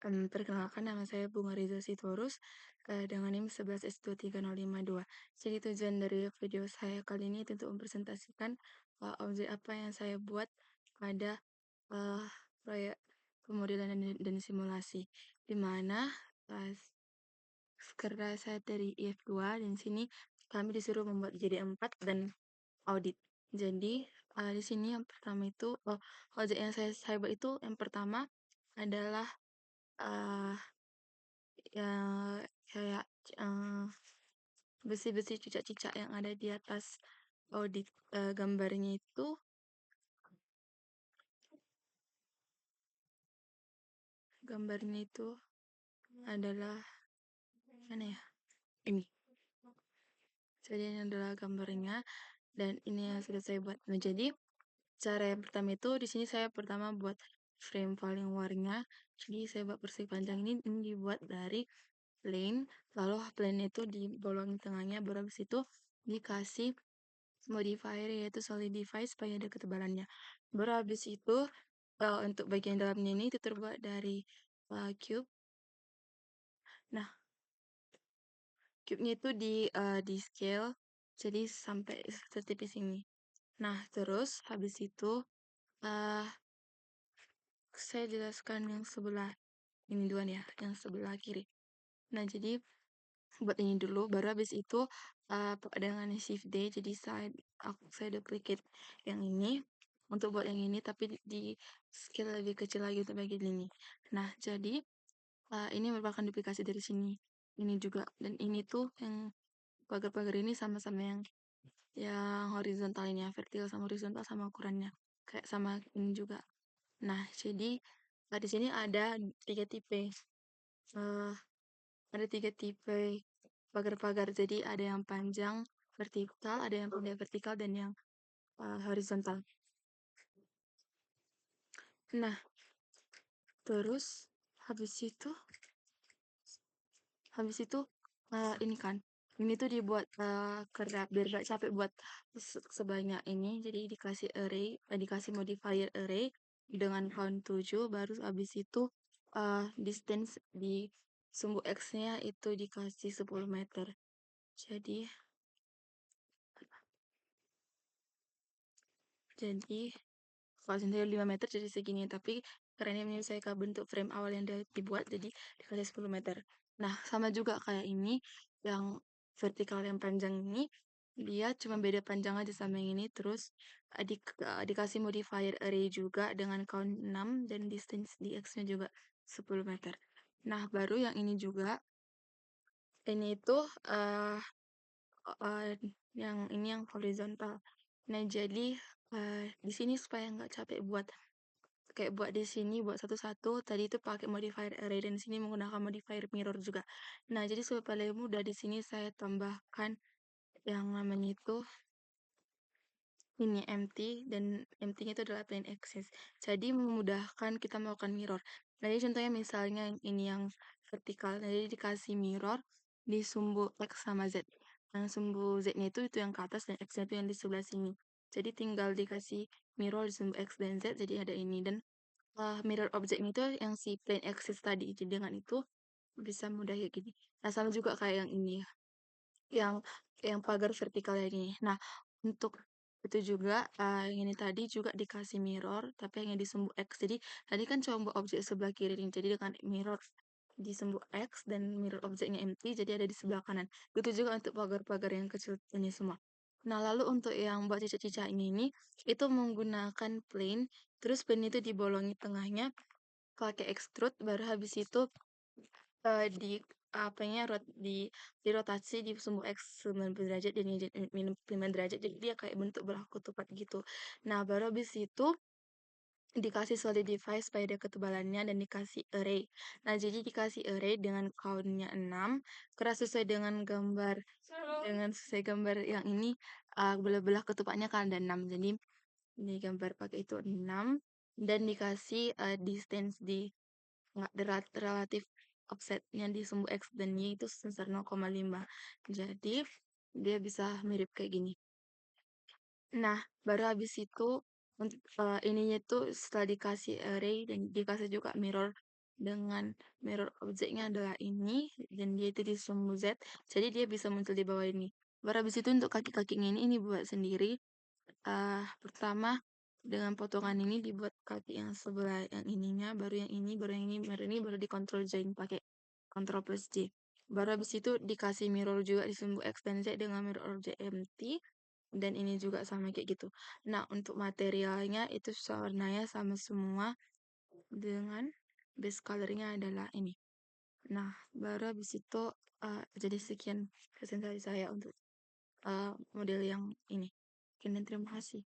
Perkenalkan nama saya Bunga Riza Sitorus, dengan NIM 11S23052. Jadi tujuan dari video saya kali ini tentu mempresentasikan, objek apa yang saya buat pada, eee, proyek pemodelan dan simulasi. Di mana, karena saya dari IF2 dan sini kami disuruh membuat JD4 dan audit. Jadi, di sini yang pertama itu objek yang saya buat itu yang pertama adalah, eee ya kayak, eee, besi-besi cicak-cicak yang ada di atas audit, gambarnya itu adalah mana ya, ini. Jadi ini adalah gambarnya dan ini yang sudah saya buat. Nah, jadi cara yang pertama itu di sini saya pertama buat frame paling luarnya. Jadi saya buat persegi panjang ini dibuat dari plane, lalu plane itu dibolongin tengahnya, baru habis itu dikasih modifier yaitu solidify supaya ada ketebalannya. Baru habis itu untuk bagian dalamnya ini itu terbuat dari cube. Nah, cube-nya itu di scale jadi sampai setipis ini. Nah, terus habis itu uh, saya jelaskan yang sebelah ini duluan ya, yang sebelah kiri. Nah, jadi buat ini dulu, baru habis itu dengan shift D, jadi saya duplicate yang ini untuk buat yang ini, tapi di scale lebih kecil lagi untuk bagian ini. Nah, jadi ini merupakan duplikasi dari sini, ini juga, dan ini tuh yang pagar-pagar ini sama-sama yang horizontal ini ya, vertikal sama horizontal sama ukurannya, kayak sama ini juga. Nah, jadi di sini ada tiga tipe. eh ada tiga tipe pagar-pagar. Jadi ada yang panjang vertikal, ada yang pendek vertikal, dan yang horizontal. Nah, terus habis itu ini kan, ini tuh dibuat karena biar gak capek buat sebanyak ini. Jadi dikasih modifier array dengan count 7, baru habis itu distance di sumbu X-nya itu dikasih 10 meter. Jadi kalau sendiri 5 meter jadi segini, tapi karena ini menyesuaikan bentuk frame awal yang dibuat, jadi dikasih 10 meter. Nah, sama juga kayak ini, yang vertikal yang panjang ini, dia cuma beda panjang aja sama yang ini, terus dikasih modifier array juga dengan count 6, dan distance di X-nya juga 10 meter. Nah, baru yang ini juga, ini itu yang horizontal. Nah, jadi di sini supaya nggak capek buat kayak buat di sini buat satu-satu, tadi itu pakai modifier array dan sini menggunakan modifier mirror juga. Nah, jadi supaya lebih mudah di sini saya tambahkan yang namanya itu ini empty, dan empty-nya itu adalah plain axis. Jadi memudahkan kita melakukan mirror. Nah, jadi contohnya misalnya ini yang vertikal, nah, jadi dikasih mirror di sumbu X sama Z. Yang sumbu Z-nya itu yang ke atas dan X-nya itu yang di sebelah sini. Jadi tinggal dikasih mirror di sumbu X dan Z, jadi ada ini. Dan mirror object itu yang si plain axis tadi. Jadi dengan itu bisa mudah kayak gini. Nah, sama juga kayak yang ini ya, yang pagar vertikal ini. Nah, untuk itu juga yang ini tadi juga dikasih mirror, tapi hanya di sumbu X. Jadi tadi kan coba objek sebelah kiri ini. Jadi dengan mirror di sumbu X dan mirror objeknya empty, jadi ada di sebelah kanan. Begitu juga untuk pagar-pagar yang kecil ini semua. Nah, lalu untuk yang buat cicak-cicak ini itu menggunakan plane, terus plane itu dibolongi tengahnya pakai extrude, baru habis itu di apanya dirotasi di sumbu X 90 derajat dan minus 5 derajat, jadi dia kayak bentuk belah ketupat gitu. Nah, baru habis itu dikasih solidify supaya ada ketebalannya dan dikasih array. Nah, jadi dikasih array dengan count-nya 6 karena sesuai dengan gambar yang ini belah-belah ketupatnya kan ada 6. Jadi ini gambar pakai itu 6 dan dikasih distance di relatif offsetnya di sumbu X dan Y itu sebesar 0,5. Jadi dia bisa mirip kayak gini. Nah, baru habis itu untuk ininya tuh setelah dikasih array dan dikasih juga mirror dengan mirror objeknya adalah ini dan dia itu di sumbu Z, jadi dia bisa muncul di bawah ini. Baru habis itu untuk kaki-kakinya ini buat sendiri. Pertama dengan potongan ini dibuat kaki yang sebelah yang ininya, baru yang ini, baru yang ini, baru ini, baru dikontrol join pakai Ctrl plus J. Baru habis itu dikasih mirror juga di sumbu X dan Z dengan mirror object empty. Dan ini juga sama kayak gitu. Nah, untuk materialnya itu warnanya sama semua dengan base colornya adalah ini. Nah, baru habis itu jadi sekian presentasi saya untuk model yang ini. Oke, dan terima kasih.